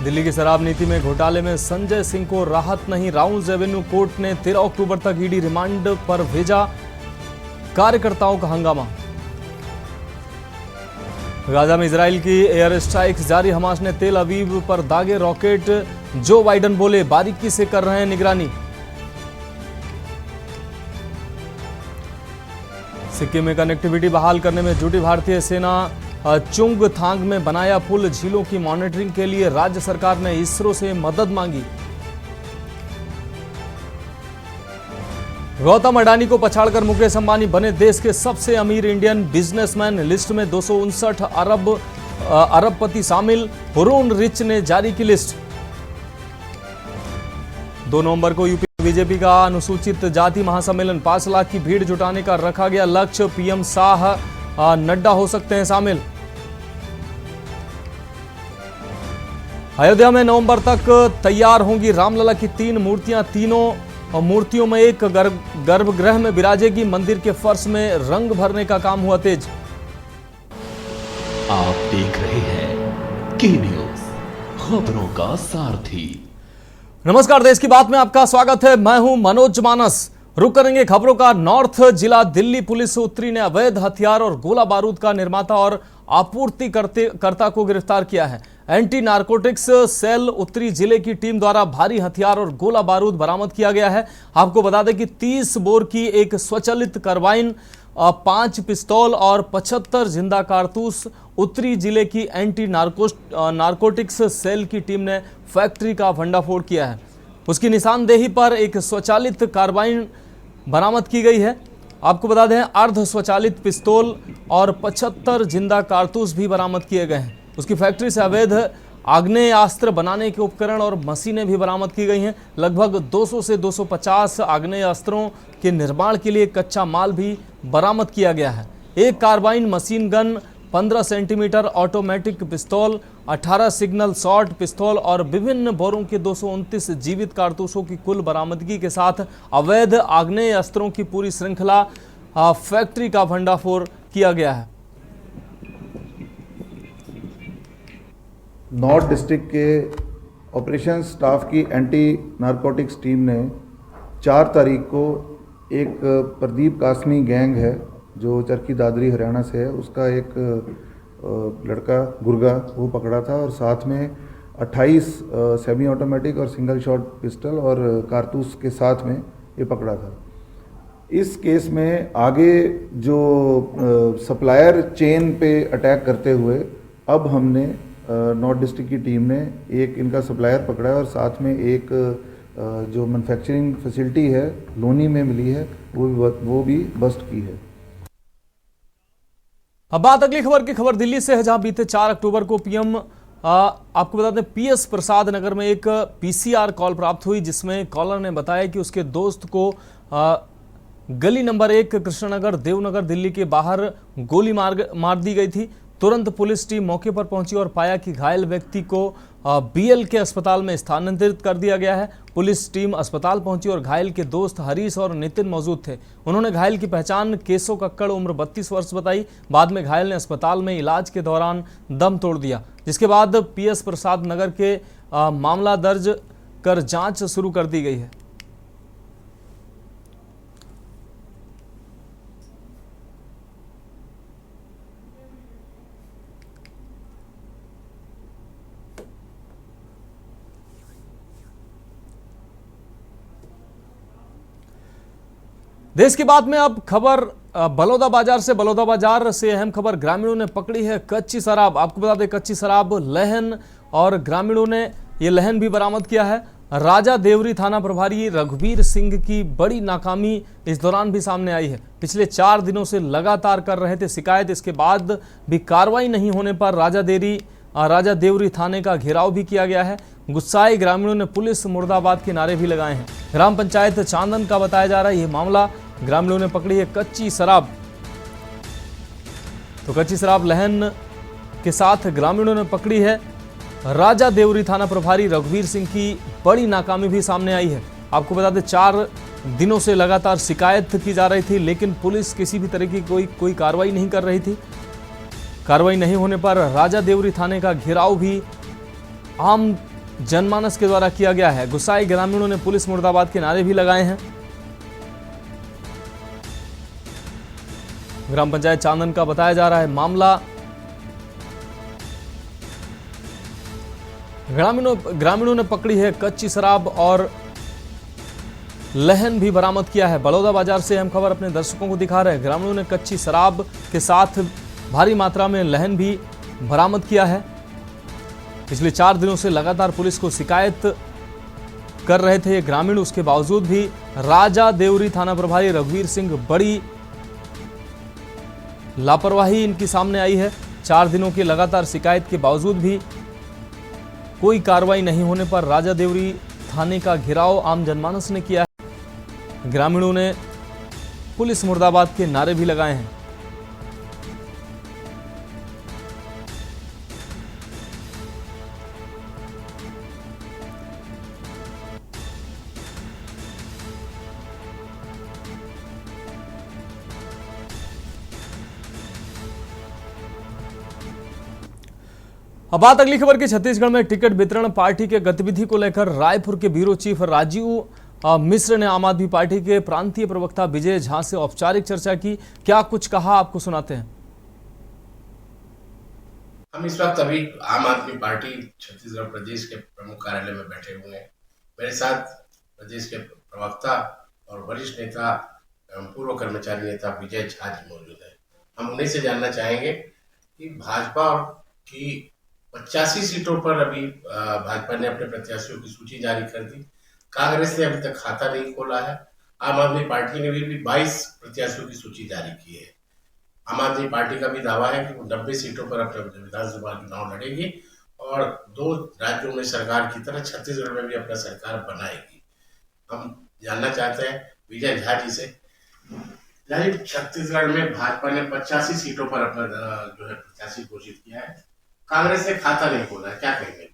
दिल्ली की शराब नीति में घोटाले में संजय सिंह को राहत नहीं। राउंड रेवेन्यू कोर्ट ने 13 अक्टूबर तक ईडी रिमांड पर भेजा। कार्यकर्ताओं का हंगामा। गाजा में इजराइल की एयर स्ट्राइक्स जारी। हमास ने तेल अवीव पर दागे रॉकेट। जो बाइडन बोले बारीकी से कर रहे हैं निगरानी। सिक्किम में कनेक्टिविटी बहाल करने में जुटी भारतीय सेना। चुंगथांग में बनाया पुल। झीलों की मॉनिटरिंग के लिए राज्य सरकार ने इसरो से मदद मांगी। गौतम अडानी को पछाड़कर मुकेश अंबानी बने देश के सबसे अमीर इंडियन बिजनेसमैन। लिस्ट में 259 अरबपति शामिल। हुरून रिच ने जारी की लिस्ट। 2 नवंबर को यूपी बीजेपी का अनुसूचित जाति महासम्मेलन। 5 लाख की भीड़ जुटाने का रखा गया लक्ष्य। पीएम शाह नड्डा हो सकते हैं शामिल। अयोध्या में नवंबर तक तैयार होंगी रामलला की 3 मूर्तियां। तीनों मूर्तियों में एक गर्भगृह में विराजेगी। मंदिर के फर्श में रंग भरने का काम हुआ तेज। आप देख रहे हैं के न्यूज, खबरों का सारथी। नमस्कार, देश की बात में आपका स्वागत है। मैं हूं मनोज मानस। रुक करेंगे खबरों का। नॉर्थ जिला दिल्ली पुलिस उत्तरी ने अवैध हथियार और गोला बारूद का निर्माता और आपूर्तिकर्ता को गिरफ्तार किया है। एंटी नारकोटिक्स सेल उत्तरी जिले की टीम द्वारा भारी हथियार और गोला बारूद बरामद किया गया है। आपको बता दें कि 30 बोर की एक स्वचालित कार्बाइन, 5 पिस्तौल और 75 जिंदा कारतूस उत्तरी जिले की एंटी नारकोटिक्स सेल की टीम ने फैक्ट्री का भंडाफोड़ किया है। उसकी निशानदेही पर एक स्वचालित कार्बाइन बरामद की गई है। आपको बता दें अर्ध स्वचालित पिस्तौल और 75 जिंदा कारतूस भी बरामद किए गए हैं। उसकी फैक्ट्री से अवैध आग्नेयास्त्र बनाने के उपकरण और मशीनें भी बरामद की गई हैं। लगभग 200 से 250 आग्नेयास्त्रों के निर्माण के लिए कच्चा माल भी बरामद किया गया है। एक carbine, machine gun, 15 centimetre automatic पिस्तौल, 18 सिग्नल शॉट पिस्तौल और विभिन्न बोरों के 229 जीवित कारतूसों की कुल बरामदगी के साथ अवैध आग्नेय अस्त्रों की पूरी श्रृंखला फैक्ट्री का भंडाफोड़ किया गया है। नॉर्थ डिस्ट्रिक्ट के ऑपरेशन स्टाफ की एंटी नारकोटिक्स टीम ने 4 तारीख को एक प्रदीप कासनी गैंग है जो चरखी दादरी हरियाणा से है, उसका एक लड़का गुर्गा वो पकड़ा था और साथ में 28 सेमी ऑटोमेटिक और सिंगल शॉट पिस्टल और कारतूस के साथ में ये पकड़ा था। इस केस में आगे जो सप्लायर चेन पे अटैक करते हुए अब हमने नॉर्थ डिस्ट्रिक्ट की टीम ने एक इनका सप्लायर पकड़ा है और साथ में एक जो मैन्युफैक्चरिंग फैसिलिटी है लोनी में मिली है वो भी बस्ट की है। अब बात अगली खबर की। खबर दिल्ली से है, जहां बीते 4 अक्टूबर को पीएम आपको बता दें पीएस प्रसाद नगर में एक पीसीआर कॉल प्राप्त हुई, जिसमें कॉलर ने बताया कि उसके दोस्त को गली नंबर 1 कृष्णनगर देवनगर दिल्ली के बाहर गोली मार दी गई थी। तुरंत पुलिस टीम मौके पर पहुंची और पाया कि घायल व्यक्ति को बीएल के अस्पताल में स्थानांतरित कर दिया गया है। पुलिस टीम अस्पताल पहुंची और घायल के दोस्त हरीश और नितिन मौजूद थे। उन्होंने घायल की पहचान केशव कक्कड़ उम्र 32 वर्ष बताई। बाद में घायल ने अस्पताल में इलाज के दौरान दम तोड़ दिया, जिसके बाद पीएस प्रसाद नगर के मामला दर्ज कर जांच शुरू कर दी गई है। देश की बात में अब खबर बलौदाबाजार से। बलौदाबाजार से अहम खबर, ग्रामीणों ने पकड़ी है कच्ची शराब। आपको बता दें कच्ची शराब लहन, और ग्रामीणों ने ये लहन भी बरामद किया है। राजा देवरी थाना प्रभारी रघुवीर सिंह की बड़ी नाकामी इस दौरान भी सामने आई है। पिछले 4 दिनों से लगातार कर रहे थे शिकायत, इसके बाद भी कार्रवाई नहीं होने पर राजा देवरी थाने का घेराव भी किया गया है। गुस्साए ग्रामीणों ने पुलिस मुर्दाबाद के नारे भी लगाए हैं। ग्राम पंचायत चांदन का बताया जा रहा है ये मामला। ग्रामीणों ने पकड़ी है कच्ची शराब। तो कच्ची शराब लहन के साथ ग्रामीणों ने पकड़ी है। राजा देवरी थाना प्रभारी रघुवीर सिंह की बड़ी नाकामी भी सामने आई है। आपको बता दें 4 दिनों से लगातार शिकायत की जा रही थी, लेकिन पुलिस किसी भी तरह की कोई कार्रवाई नहीं कर रही थी। कार्रवाई नहीं होने पर राजा देवरी थाने का घेराव भी आम जनमानस के द्वारा किया गया है। गुस्साए ग्रामीणों ने पुलिस मुर्दाबाद के नारे भी लगाए हैं। ग्राम पंचायत चांदन का बताया जा रहा है मामला। ग्रामीणों ने पकड़ी है कच्ची शराब और लहन भी बरामद किया है। बड़ौदा बाजार से हम खबर अपने दर्शकों को दिखा रहे हैं। ग्रामीणों ने कच्ची शराब के साथ भारी मात्रा में लहन भी बरामद किया है। पिछले 4 दिनों से लगातार पुलिस को शिकायत कर रहे थे ये ग्रामीण। उसके बावजूद भी राजा देवरी थाना प्रभारी रघुवीर सिंह बड़ी लापरवाही इनकी सामने आई है। 4 दिनों की लगातार शिकायत के बावजूद भी कोई कार्रवाई नहीं होने पर राजा देवरी थाने का घेराव आम जनमानस ने किया है। ग्रामीणों ने पुलिस मुर्दाबाद के नारे भी लगाए हैं। अब बात अगली खबर की। छत्तीसगढ़ में टिकट वितरण पार्टी के गतिविधि को लेकर रायपुर के ब्यूरो चीफ राजीव मिश्र ने आम आदमी पार्टी के प्रांतीय प्रवक्ता विजय झा से औपचारिक चर्चा की। क्या कुछ कहा, आपको सुनाते हैं। हम इस वक्त अभी आम आदमी पार्टी छत्तीसगढ़ प्रदेश के प्रमुख कार्यालय में बैठे हुए हैं। मेरे साथ प्रदेश के प्रवक्ता और वरिष्ठ नेता एवं पूर्व कर्मचारी नेता विजय झा जी मौजूद है। हम उन्हीं से जानना चाहेंगे कि भाजपा की 85 सीटों पर अभी भाजपा ने अपने प्रत्याशियों की सूची जारी कर दी। कांग्रेस ने अभी तक खाता नहीं खोला है। आम आदमी पार्टी ने भी 22 प्रत्याशियों की सूची जारी की है। आम आदमी पार्टी का भी दावा है कि वो 90 सीटों पर अपने विधानसभा चुनाव लड़ेगी और 2 राज्यों में सरकार की तरह छत्तीसगढ़ में भी अपना सरकार बनाएगी। हम जानना चाहते हैं विजय झा जी से, छत्तीसगढ़ में भाजपा ने 85 सीटों पर अपना जो है प्रत्याशी घोषित किया है, कांग्रेस ने खाता नहीं खोला है, क्या कहेंगे?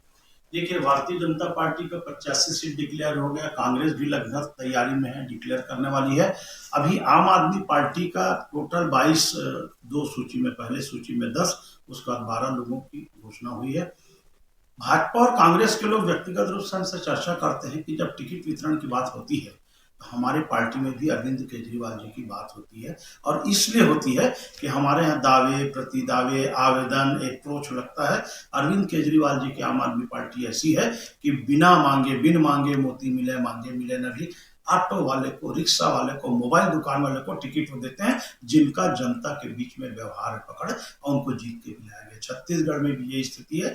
देखिए, भारतीय जनता पार्टी का 85 सीट डिक्लेयर हो गया। कांग्रेस भी लगभग तैयारी में है, डिक्लेयर करने वाली है। अभी आम आदमी पार्टी का टोटल 22, 2 सूची में, पहले सूची में 10, उसके बाद 12 लोगों की घोषणा हुई है। भाजपा और कांग्रेस के लोग व्यक्तिगत रूप से हमसे चर्चा करते हैं कि जब टिकट वितरण की बात होती है तो हमारे पार्टी में भी अरविंद केजरीवाल जी की बात होती है, और इसलिए होती है कि हमारे यहाँ दावे प्रति दावे, आवेदन, एक अप्रोच लगता है। अरविंद केजरीवाल जी की आम आदमी पार्टी ऐसी है कि बिना मांगे, बिन मांगे मोती मिले, मांगे मिले नहीं। ऑटो वाले को, रिक्शा वाले को, मोबाइल दुकान वाले को टिकट वो देते हैं जिनका जनता के बीच में व्यवहार पकड़ और उनको जीत के मिलाया गया। छत्तीसगढ़ में भी ये स्थिति है।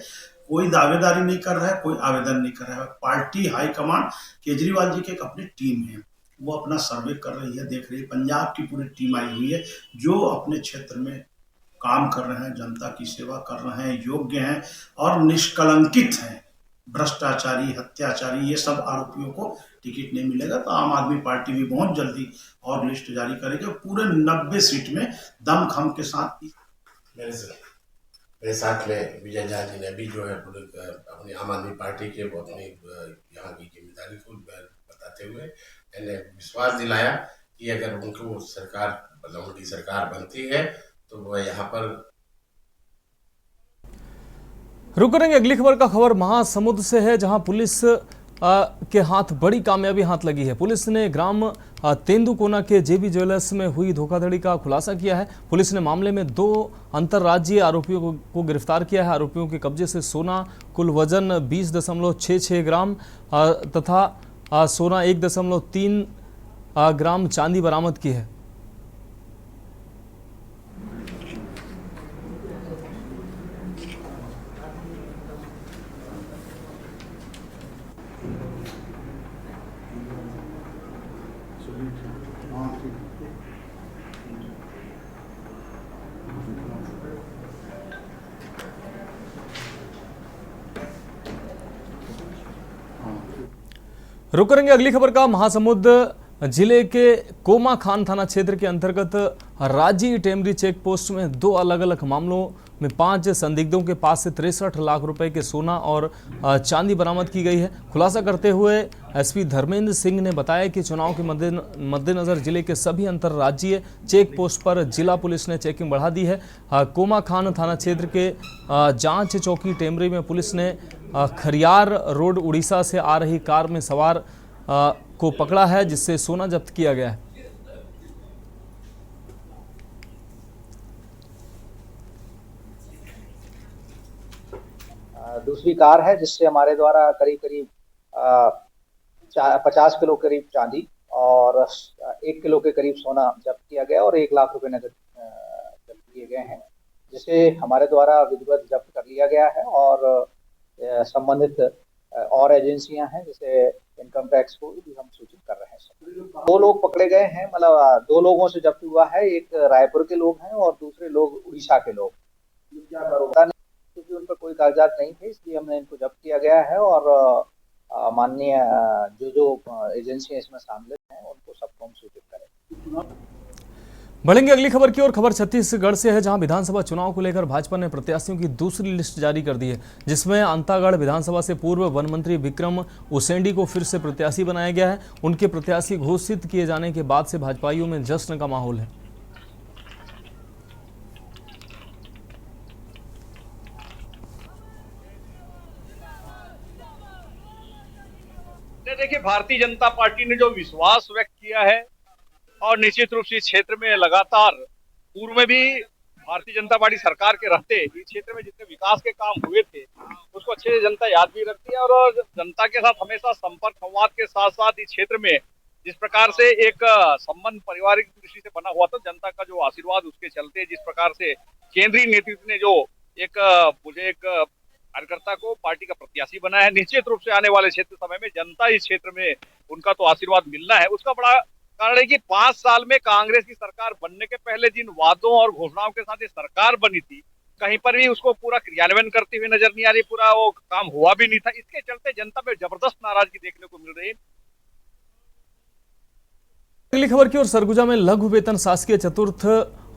कोई दावेदारी नहीं कर रहा है, कोई आवेदन नहीं कर रहा है। पार्टी हाईकमांड, केजरीवाल जी की एक अपनी टीम है, वो अपना सर्वे कर रही है, देख रही है। पंजाब की पूरी टीम आई हुई है जो अपने क्षेत्र में काम कर रहे हैं, जनता की सेवा कर रहे हैं, योग्य हैं और निष्कलंकित हैं। भ्रष्टाचारी, हत्याचारी, ये सब आरोपियों को टिकट नहीं मिलेगा। तो आम आदमी पार्टी भी बहुत जल्दी और लिस्ट जारी करेगी। पूरे 90 सीट में दमखम के साथ। मेरे साथ में विजय झा जी ने भी जो है अपनी आम आदमी पार्टी के वो अपनी यहाँ की जिम्मेदारी को बताते हुए मैंने विश्वास दिलाया कि अगर उनको सरकार, मतलब उनकी सरकार बनती है तो वो यहाँ पर। रुक करेंगे अगली खबर का। खबर महासमुंद से है, जहां पुलिस के हाथ बड़ी कामयाबी हाथ लगी है। पुलिस ने ग्राम तेंदुकोना के जेबी ज्वेलर्स में हुई धोखाधड़ी का खुलासा किया है। पुलिस ने मामले में 2 अंतर्राज्यीय आरोपियों को गिरफ्तार किया है। आरोपियों के कब्जे से सोना कुल वजन 20.66 ग्राम तथा सोना 1.3 ग्राम चांदी बरामद की है। रुक करेंगे अगली खबर का। महासमुंद जिले के कोमा खान थाना क्षेत्र के अंतर्गत राजी टेमरी चेक पोस्ट में 2 अलग अलग मामलों में 5 संदिग्धों के पास से 63 लाख रुपए के सोना और चांदी बरामद की गई है। खुलासा करते हुए एसपी धर्मेंद्र सिंह ने बताया कि चुनाव के मद्देनजर जिले के सभी अंतर्राज्यीय चेक पोस्ट पर जिला पुलिस ने चेकिंग बढ़ा दी है। कोमा खान थाना क्षेत्र के जांच चौकी टेमरी में पुलिस ने खरियार रोड उड़ीसा से आ रही कार में सवार को पकड़ा है, जिससे सोना जब्त किया गया है। दूसरी कार है जिससे हमारे द्वारा करीब 50 किलो करीब चांदी और 1 किलो के करीब सोना जब्त किया गया और 1 लाख रुपए नकद जब्त किए गए हैं, जिसे हमारे द्वारा विधिवत जब्त कर लिया गया है। और संबंधित और एजेंसियां हैं जैसे इनकम टैक्स को भी हम सूचित कर रहे हैं। 2 लोग पकड़े गए हैं, मतलब 2 लोगों से जब्त हुआ है। एक रायपुर के लोग हैं और दूसरे लोग उड़ीसा के लोग। क्योंकि उन पर कोई कागजात नहीं थे, इसलिए हमने इनको जब्त किया गया है और माननीय जो एजेंसियां इसमें शामिल हैं उनको सबको हम सूचित करें। बढ़ेंगे अगली खबर की ओर। खबर छत्तीसगढ़ से है, जहां विधानसभा चुनाव को लेकर भाजपा ने प्रत्याशियों की दूसरी लिस्ट जारी कर दी है, जिसमें अंतागढ़ विधानसभा से पूर्व वन मंत्री विक्रम उसेंडी को फिर से प्रत्याशी बनाया गया है। उनके प्रत्याशी घोषित किए जाने के बाद से भाजपाइयों में जश्न का माहौल है। देखिए, भारतीय जनता पार्टी ने जो विश्वास व्यक्त किया है और निश्चित रूप से इस क्षेत्र में लगातार पूर्व में भी भारतीय जनता पार्टी सरकार के रहते इस क्षेत्र में जितने विकास के काम हुए थे उसको अच्छे से जनता याद भी रखती है और जनता के साथ हमेशा संपर्क संवाद के साथ साथ इस क्षेत्र में जिस प्रकार से एक संबंध पारिवारिक दृष्टि से बना हुआ था, जनता का जो आशीर्वाद उसके चलते जिस प्रकार से केंद्रीय नेतृत्व ने जो मुझे एक कार्यकर्ता को पार्टी का प्रत्याशी बनाया है, निश्चित रूप से आने वाले क्षेत्र समय में जनता इस क्षेत्र में उनका तो आशीर्वाद मिलना है। उसका बड़ा कारण है कि 5 साल में कांग्रेस की सरकार बनने के पहले जिन वादों और घोषणाओं के साथ ये सरकार बनी थी, कहीं पर भी उसको पूरा क्रियान्वयन करते हुए नजर नहीं आ रही, पूरा वो काम हुआ भी नहीं था। इसके चलते जनता में जबरदस्त नाराजगी देखने को मिल रही है। अगली खबर की ओर। सरगुजा में लघु वेतन शासकीय चतुर्थ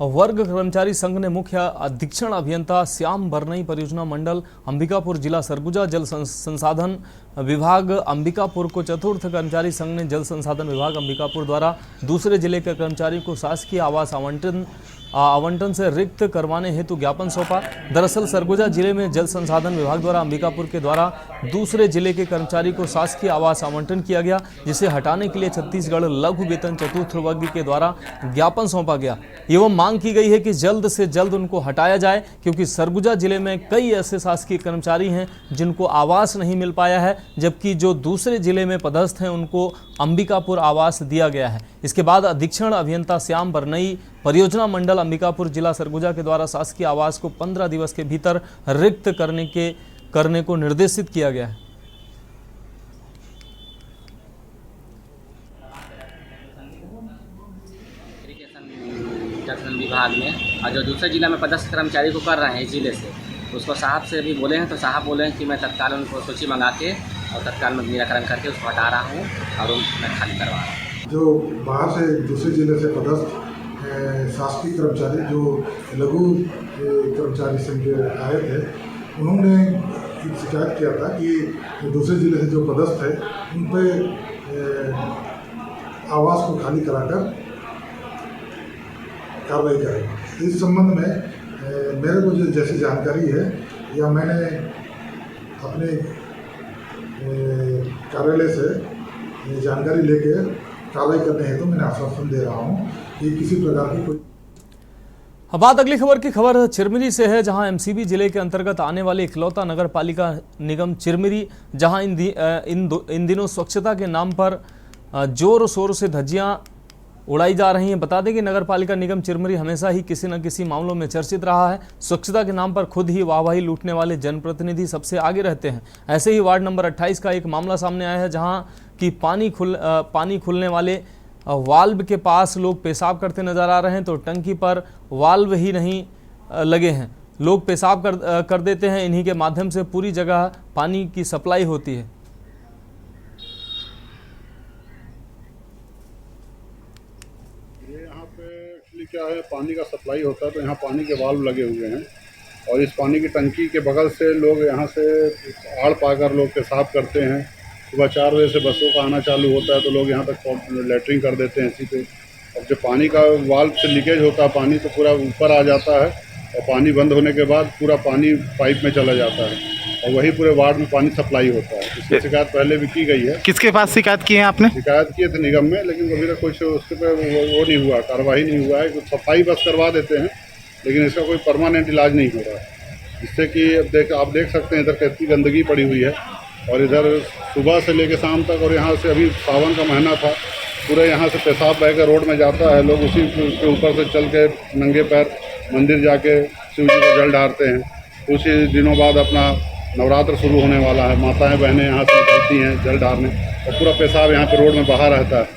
वर्ग कर्मचारी संघ ने मुख्य अधीक्षण अभियंता श्याम बरनई परियोजना मंडल अंबिकापुर जिला सरगुजा जल संसाधन विभाग अंबिकापुर को चतुर्थ कर्मचारी संघ ने जल संसाधन विभाग अंबिकापुर द्वारा दूसरे जिले के कर्मचारियों को शासकीय आवास आवंटन से रिक्त करवाने हेतु ज्ञापन सौंपा। दरअसल सरगुजा जिले में जल संसाधन विभाग द्वारा अंबिकापुर के द्वारा दूसरे जिले के कर्मचारी को शासकीय आवास आवंटन किया गया, जिसे हटाने के लिए छत्तीसगढ़ लघु वेतन चतुर्थ वर्ग के द्वारा ज्ञापन सौंपा गया एवं मांग की गई है कि जल्द से जल्द उनको हटाया जाए, क्योंकि सरगुजा जिले में कई ऐसे शासकीय कर्मचारी हैं जिनको आवास नहीं मिल पाया है, जबकि जो दूसरे जिले में पदस्थ हैं उनको अंबिकापुर आवास दिया गया है। इसके बाद अधीक्षण अभियंता श्याम बरनई परियोजना मंडल अंबिकापुर जिला सरगुजा के द्वारा शासकीय आवास को 15 दिवस के भीतर रिक्त करने को निर्देशित किया गया है। विभाग में और जो दूसरे जिला में पदस्थ कर्मचारी को कर रहे हैं जिले से, उसको साहब से भी बोले हैं तो साहब बोले हैं कि मैं तत्काल उनको सूची मंगा के और तत्काल में निराकरण करके उसको हटा रहा हूँ और मैं खाली करवा रहा हूँ। जो बाहर से दूसरे जिले से पदस्थ शासकीय कर्मचारी जो लघु कर्मचारी संघ आए थे, उन्होंने शिकायत किया था कि दूसरे जिले से जो पदस्थ है उन पर आवास को खाली कराकर कार्रवाई करें। इस संबंध में मेरे को जो जैसी जानकारी है या मैंने अपने कार्यालय से जानकारी लेके कार्रवाई करने हेतु मैंने आश्वासन दे रहा हूं कि किसी प्रकार की कोई। अब बात अगली खबर की। खबर चिरमिरी से है, जहां एमसीबी जिले के अंतर्गत आने वाले इकलौता नगर पालिका निगम चिरमिरी, जहां इन दिनों स्वच्छता के नाम पर जोर शोर से धज्जियां उड़ाई जा रही हैं। बता दें कि नगर पालिका निगम चिरमिरी हमेशा ही किसी न किसी मामलों में चर्चित रहा है। स्वच्छता के नाम पर खुद ही वाहवाही लूटने वाले जनप्रतिनिधि सबसे आगे रहते हैं। ऐसे ही वार्ड नंबर 28 का एक मामला सामने आया है, जहां की पानी खुलने वाले वाल्व के पास लोग पेशाब करते नजर आ रहे हैं, तो टंकी पर वाल्व ही नहीं लगे हैं। लोग पेशाब कर देते हैं, इन्हीं के माध्यम से पूरी जगह पानी की सप्लाई होती है। ये यहाँ पे क्या है, पानी का सप्लाई होता है तो यहाँ पानी के वाल्व लगे हुए हैं और इस पानी की टंकी के बगल से लोग यहाँ से आड़ पाकर लोग पेशाब करते हैं। सुबह 4 बजे से बसों का आना चालू होता है तो लोग यहाँ तक लेटरिन कर देते हैं इसी पे। अब जब पानी का वाल्व से लीकेज होता है पानी तो पूरा ऊपर आ जाता है और पानी बंद होने के बाद पूरा पानी पाइप में चला जाता है और वही पूरे वार्ड में पानी सप्लाई होता है। इसकी शिकायत पहले भी की गई है। किसके पास शिकायत की है आपने? शिकायत किए थे निगम में, लेकिन अभी तक कुछ उसके पे वो नहीं हुआ, कार्रवाई नहीं हुआ है। कुछ सफाई बस करवा देते हैं लेकिन इसका कोई परमानेंट इलाज नहीं हो रहा है। जिससे कि आप देख सकते हैं इधर कितनी गंदगी पड़ी हुई है और इधर सुबह से लेकर शाम तक, और यहाँ से अभी सावन का महीना था, पूरे यहाँ से पेशाब बह के रोड में जाता है। लोग उसी के ऊपर से चल के नंगे पैर मंदिर जाके शिव जी को जल डालते हैं। कुछ ही दिनों बाद अपना नवरात्र शुरू होने वाला है, माताएं बहनें यहाँ से निकलती हैं जल डालने और पूरा पेशाब यहाँ पे रोड में बहा रहता है।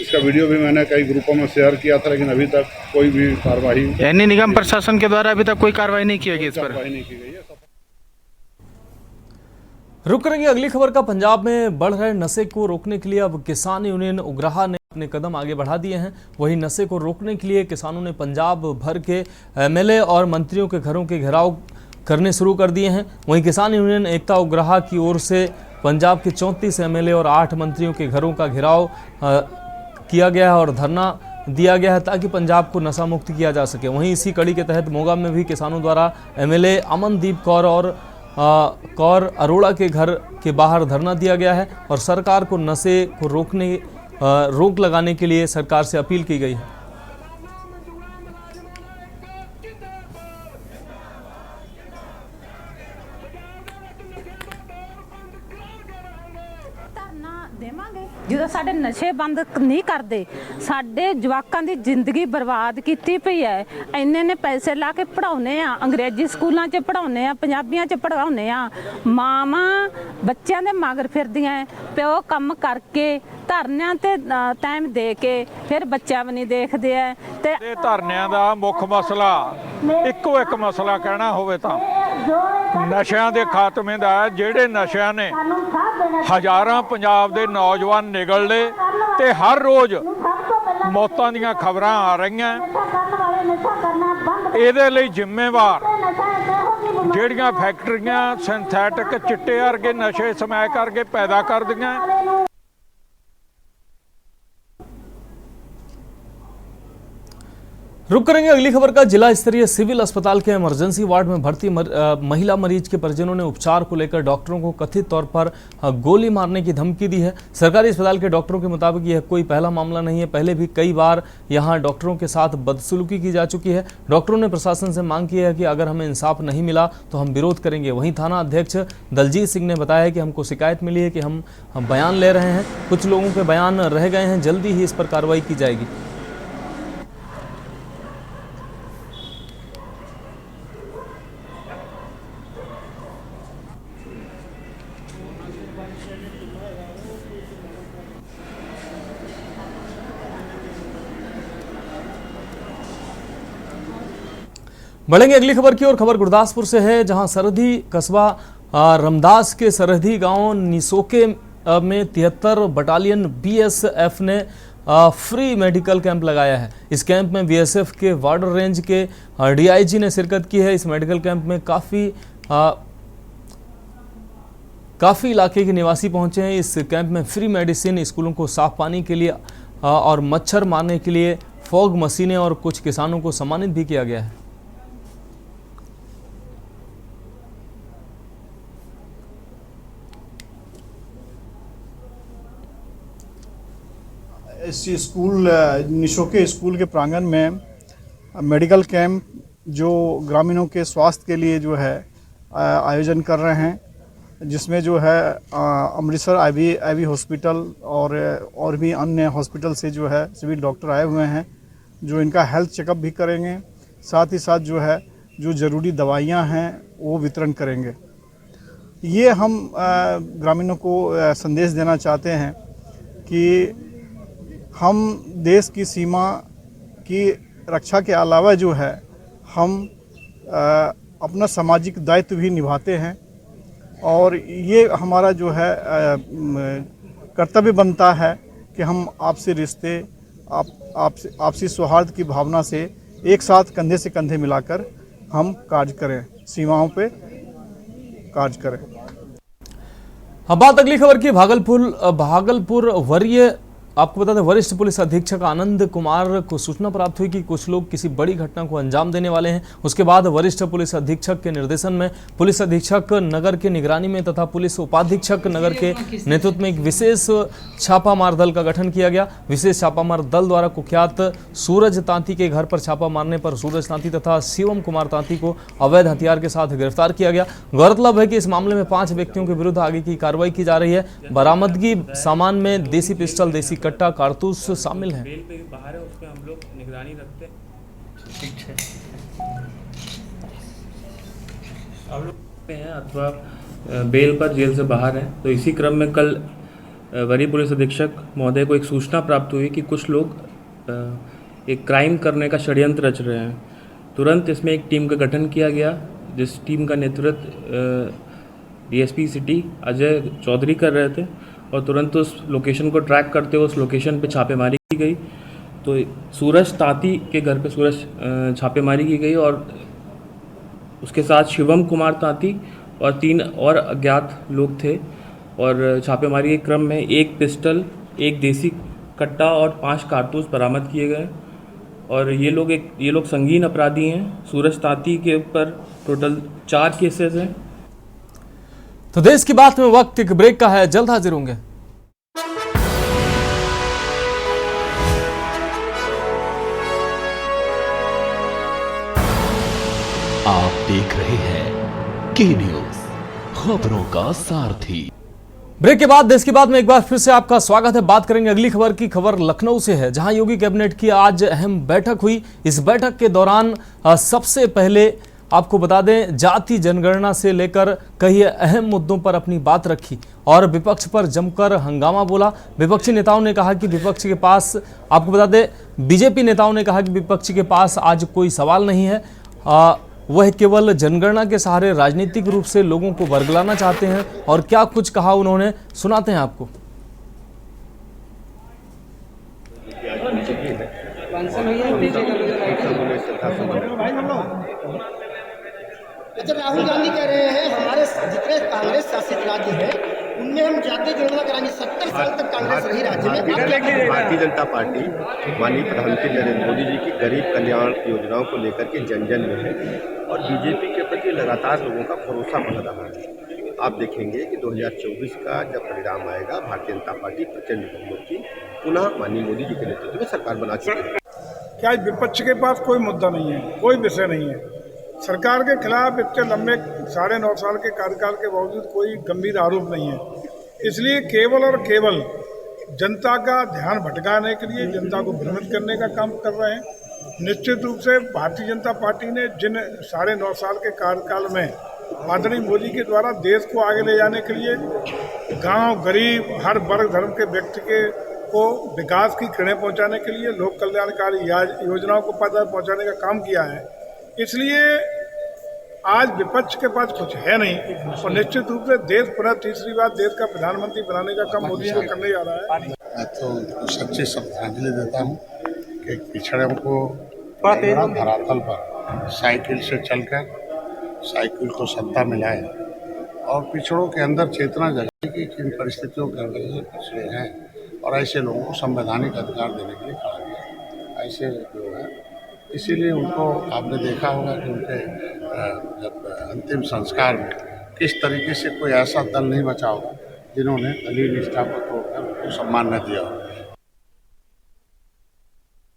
इसका वीडियो भी मैंने कई ग्रुपों में शेयर किया था लेकिन अभी तक कोई भी कार्रवाई, यानी निगम प्रशासन के द्वारा अभी तक कोई कार्रवाई नहीं की गई इस पर? कार्रवाई नहीं की गई है। रुक करेंगे अगली खबर का। पंजाब में बढ़ रहे नशे को रोकने के लिए अब किसान यूनियन उग्राहा ने अपने कदम आगे बढ़ा दिए हैं। वहीं नशे को रोकने के लिए किसानों ने पंजाब भर के एमएलए और मंत्रियों के घरों के घेराव करने शुरू कर दिए हैं। वहीं किसान यूनियन एकता उग्राहा की ओर से पंजाब के 34 एमएलए और 8 मंत्रियों के घरों का घेराव किया गया है और धरना दिया गया है ताकि पंजाब को नशा मुक्त किया जा सके। वहीं इसी कड़ी के तहत मोगा में भी किसानों द्वारा एमएलए अमनदीप कौर और कौर अरोड़ा के घर के बाहर धरना दिया गया है और सरकार को नशे को रोक लगाने के लिए सरकार से अपील की गई है। ਜਦੋਂ ਸਾਡੇ ਨਸ਼ੇ ਬੰਦ ਨਹੀਂ ਕਰਦੇ ਸਾਡੇ ਜਵਾਕਾਂ ਦੀ ਜ਼ਿੰਦਗੀ ਬਰਬਾਦ ਕੀਤੀ ਪਈ ਹੈ। ਇੰਨੇ ਨੇ ਪੈਸੇ ਲਾ ਕੇ ਪੜਾਉਨੇ ਆ, ਅੰਗਰੇਜ਼ੀ ਸਕੂਲਾਂ 'ਚ ਪੜਾਉਨੇ ਆ, ਪੰਜਾਬੀਆਂ 'ਚ ਪੜਾਉਨੇ ਆ। ਮਾਵਾਂ ਬੱਚਿਆਂ ਦੇ ਮਗਰ ਫਿਰਦੀਆਂ, ਪਿਓ ਕੰਮ ਕਰਕੇ ਧਰਨਿਆਂ ਤੇ ਟਾਈਮ ਦੇ ਕੇ ਫਿਰ ਬੱਚਾ ਵੀ ਨਹੀਂ ਦੇਖਦੇ ਆ। ਤੇ ਧਰਨਿਆਂ ਦਾ ਮੁੱਖ ਮਸਲਾ ਇੱਕੋ ਇੱਕ ਮਸਲਾ ਕਹਿਣਾ ਹੋਵੇ ਤਾਂ ਨਸ਼ਿਆਂ ਦੇ ਖਾਤਮੇ ਦਾ। ਜਿਹੜੇ ਨਸ਼ਿਆਂ ਨੇ ਹਜ਼ਾਰਾਂ ਪੰਜਾਬ ਦੇ ਨੌਜਵਾਨ ਨਿਗਲਦੇ ਤੇ ਹਰ ਰੋਜ਼ ਮੌਤਾਂ ਦੀਆਂ ਖਬਰਾਂ ਆ ਰਹੀਆਂ। ਇਹਦੇ ਲਈ ਜ਼ਿੰਮੇਵਾਰ ਜਿਹੜੀਆਂ ਫੈਕਟਰੀਆਂ ਸਿੰਥੈਟਿਕ ਚਿੱਟੇ ਵਰਗੇ ਨਸ਼ੇ ਸਮੈਕ ਕਰਕੇ ਪੈਦਾ ਕਰਦੀਆਂ। रुक करेंगे अगली खबर का। जिला स्तरीय सिविल अस्पताल के इमरजेंसी वार्ड में भर्ती महिला मरीज के परिजनों ने उपचार को लेकर डॉक्टरों को कथित तौर पर गोली मारने की धमकी दी है। सरकारी अस्पताल के डॉक्टरों के मुताबिक यह कोई पहला मामला नहीं है, पहले भी कई बार यहां डॉक्टरों के साथ बदसलूकी की जा चुकी है। डॉक्टरों ने प्रशासन से मांग की है कि अगर हमें इंसाफ नहीं मिला तो हम विरोध करेंगे। वहीं थाना अध्यक्ष दलजीत सिंह ने बताया कि हमको शिकायत मिली है कि हम बयान ले रहे हैं, कुछ लोगों के बयान रह गए हैं, जल्दी ही इस पर कार्रवाई की जाएगी। बढ़ेंगे अगली खबर की ओर। खबर गुरदासपुर से है, जहां सरहदी कस्बा रमदास के सरहदी गांव निसोके में 73 बटालियन बीएसएफ ने फ्री मेडिकल कैंप लगाया है। इस कैंप में बीएसएफ के बॉर्डर रेंज के डीआईजी ने शिरकत की है। इस मेडिकल कैंप में काफ़ी इलाके के निवासी पहुंचे हैं। इस कैंप में फ्री मेडिसिन, स्कूलों को साफ पानी के लिए और मच्छर मारने के लिए फॉग मशीनें और कुछ किसानों को सम्मानित भी किया गया है। इस स्कूल निशोके स्कूल के प्रांगण में मेडिकल कैंप जो ग्रामीणों के स्वास्थ्य के लिए जो है आयोजन कर रहे हैं, जिसमें जो है अमृतसर आईवी हॉस्पिटल और भी अन्य हॉस्पिटल से जो है सिविल डॉक्टर आए हुए हैं जो इनका हेल्थ चेकअप भी करेंगे। साथ ही साथ जो है जो ज़रूरी दवाइयां हैं वो वितरण करेंगे। ये हम ग्रामीणों को संदेश देना चाहते हैं कि हम देश की सीमा की रक्षा के अलावा जो है हम अपना सामाजिक दायित्व भी निभाते हैं और ये हमारा जो है कर्तव्य बनता है कि हम आपसी रिश्ते, आपसी सौहार्द की भावना से एक साथ कंधे से कंधे मिलाकर हम कार्य करें, सीमाओं पे कार्य करें। अब बात अगली खबर की। भागलपुर वरीय आपको बता दें, वरिष्ठ पुलिस अधीक्षक आनंद कुमार को सूचना प्राप्त हुई कि कुछ लोग किसी बड़ी घटना को अंजाम देने वाले हैं। उसके बाद वरिष्ठ पुलिस अधीक्षक के निर्देशन में पुलिस अधीक्षक नगर के निगरानी में तथा पुलिस उपाधीक्षक नगर के नेतृत्व में एक विशेष छापामार दल का गठन किया गया। विशेष छापामार दल द्वारा कुख्यात सूरज तांती के घर पर छापा मारने पर सूरज तांती तथा शिवम कुमार तांती को अवैध हथियार के साथ गिरफ्तार किया गया। गौरतलब है कि इस मामले में 5 व्यक्तियों के विरुद्ध आगे की कार्रवाई की जा रही है। बरामदगी सामान में देसी पिस्टल, देसी कट्टा, कारतूस शामिल हैं। बेल पे बाहर है, उसमें हम लोग निगरानी रखते हैं। ठीक है, आप लोग पे हैं अथवा बेल पर जेल से बाहर हैं। तो इसी क्रम में कल वरीय पुलिस अधीक्षक महोदय को एक सूचना प्राप्त हुई कि कुछ लोग एक क्राइम करने का षड्यंत्र रच रहे हैं। तुरंत इसमें एक टीम का गठन किया गया, जिस टीम का नेतृत्व डीएसपी सिटी अजय चौधरी कर रहे थे, और तुरंत उस लोकेशन को ट्रैक करते हुए उस लोकेशन पे छापेमारी की गई। तो सूरज तांती के घर पे छापेमारी की गई और उसके साथ शिवम कुमार तांती और 3 और अज्ञात लोग थे। और छापेमारी के क्रम में 1 पिस्टल, 1 देसी कट्टा और 5 कारतूस बरामद किए गए। और ये लोग संगीन अपराधी हैं। सूरज तांती के ऊपर टोटल 4 केसेस हैं। तो देश की बात में वक्त एक ब्रेक का है, जल्द हाजिर होंगे। आप देख रहे हैं के न्यूज, खबरों का सारथी। ब्रेक के बाद देश की बात में एक बार फिर से आपका स्वागत है। बात करेंगे अगली खबर की। खबर लखनऊ से है, जहां योगी कैबिनेट की आज अहम बैठक हुई। इस बैठक के दौरान सबसे पहले आपको बता दें, जाति जनगणना से लेकर कई अहम मुद्दों पर अपनी बात रखी और विपक्ष पर जमकर हंगामा बोला। विपक्षी नेताओं ने कहा कि विपक्ष के पास, आपको बता दें, बीजेपी नेताओं ने कहा कि विपक्ष के पास आज कोई सवाल नहीं है, वह केवल जनगणना के सहारे राजनीतिक रूप से लोगों को वर्गलाना चाहते हैं। और क्या कुछ कहा उन्होंने, सुनाते हैं आपको। अच्छा, राहुल गांधी कह रहे हैं हमारे जितने कांग्रेस शासित राज्य हैं उनमें हम जाति गणना कराएंगे। 70 साल तक कांग्रेस रही राज्य में। भारतीय जनता पार्टी माननीय प्रधानमंत्री नरेंद्र मोदी जी की गरीब कल्याण योजनाओं को लेकर के जन जन में है और बीजेपी के प्रति लगातार लोगों का भरोसा बढ़ रहा है। आप देखेंगे कि 2024 का जब परिणाम आएगा, भारतीय जनता पार्टी प्रचंड बहुमत की पुनः माननीय मोदी जी के नेतृत्व में सरकार बना चुकी है। क्या विपक्ष के पास कोई मुद्दा नहीं है, कोई विषय नहीं है। सरकार के खिलाफ इतने लंबे 9.5 साल के कार्यकाल के बावजूद कोई गंभीर आरोप नहीं है। इसलिए केवल और केवल जनता का ध्यान भटकाने के लिए, जनता को भ्रमित करने का काम कर रहे हैं। निश्चित रूप से भारतीय जनता पार्टी ने जिन 9.5 साल के कार्यकाल में आदरणीय मोदी के द्वारा देश को आगे ले जाने के लिए गांव, गरीब, हर वर्ग धर्म के व्यक्ति को विकास की किरणें पहुंचाने के लिए, लोक कल्याणकारी योजनाओं को पहुंचाने का काम किया है। इसलिए आज विपक्ष के पास कुछ है नहीं और निश्चित रूप से देश पुनः तीसरी बार देश का प्रधानमंत्री बनाने का काम मोदी जी करने जा रहा है। मैं तो सच्ची श्रद्धांजलि देता हूँ कि पिछड़ों को धरातल पर साइकिल से चलकर साइकिल को सत्ता मिलाए और पिछड़ों के अंदर चेतना जगाई कि किन परिस्थितियों के अंदर ये पिछड़े हैं और ऐसे लोगों को संवैधानिक अधिकार देने के लिए खड़ा किया। ऐसे जो है, इसीलिए उनको आपने देखा होगा कि उनके जब अंतिम संस्कार में किस तरीके से कोई ऐसा दल नहीं बचा होगा जिन्होंने दलीय निष्ठा को तोड़कर उनको सम्मान न दिया होगा।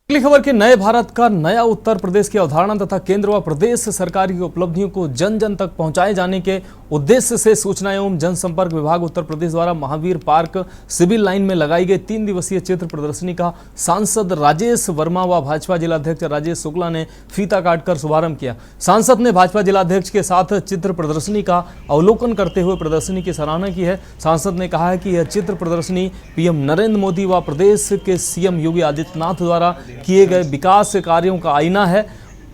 अगली खबर के नए भारत का नया उत्तर प्रदेश की अवधारणा तथा केंद्र व प्रदेश सरकार की उपलब्धियों को जन जन तक पहुंचाए जाने के उद्देश्य से सूचना एवं जनसंपर्क विभाग उत्तर प्रदेश द्वारा महावीर पार्क सिविल लाइन में लगाई गई 3 दिवसीय चित्र प्रदर्शनी का सांसद राजेश वर्मा व भाजपा जिलाध्यक्ष राजेश शुक्ला ने फीता काटकर शुभारंभ किया। सांसद ने भाजपा जिलाध्यक्ष के साथ चित्र प्रदर्शनी का अवलोकन करते हुए प्रदर्शनी की सराहना की है। सांसद ने कहा है कि यह चित्र प्रदर्शनी पीएम नरेंद्र मोदी व प्रदेश के सीएम योगी आदित्यनाथ द्वारा किए गए विकास कार्यों का आईना है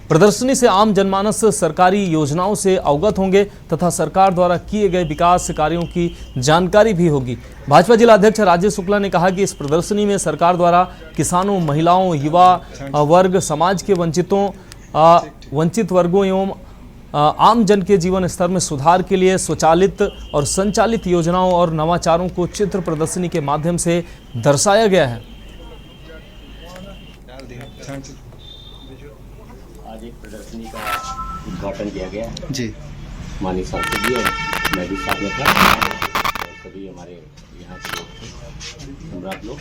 प्रदर्शनी से आम जनमानस सरकारी योजनाओं से अवगत होंगे तथा सरकार द्वारा किए गए विकास कार्यों की जानकारी भी होगी। भाजपा जिला अध्यक्ष राजेश शुक्ला ने कहा कि इस प्रदर्शनी में सरकार द्वारा किसानों, महिलाओं, युवा वर्ग, समाज के वंचित वर्गों एवं आम जन के जीवन स्तर में सुधार के लिए स्वचालित और संचालित योजनाओं और नवाचारों को चित्र प्रदर्शनी के माध्यम से दर्शाया गया है। आज एक प्रदर्शनी का उद्घाटन किया गया है जी, माननीय सांसद जी और मैं भी साथ में था और सभी हमारे यहाँ के लोग थे, सम्राट लोग।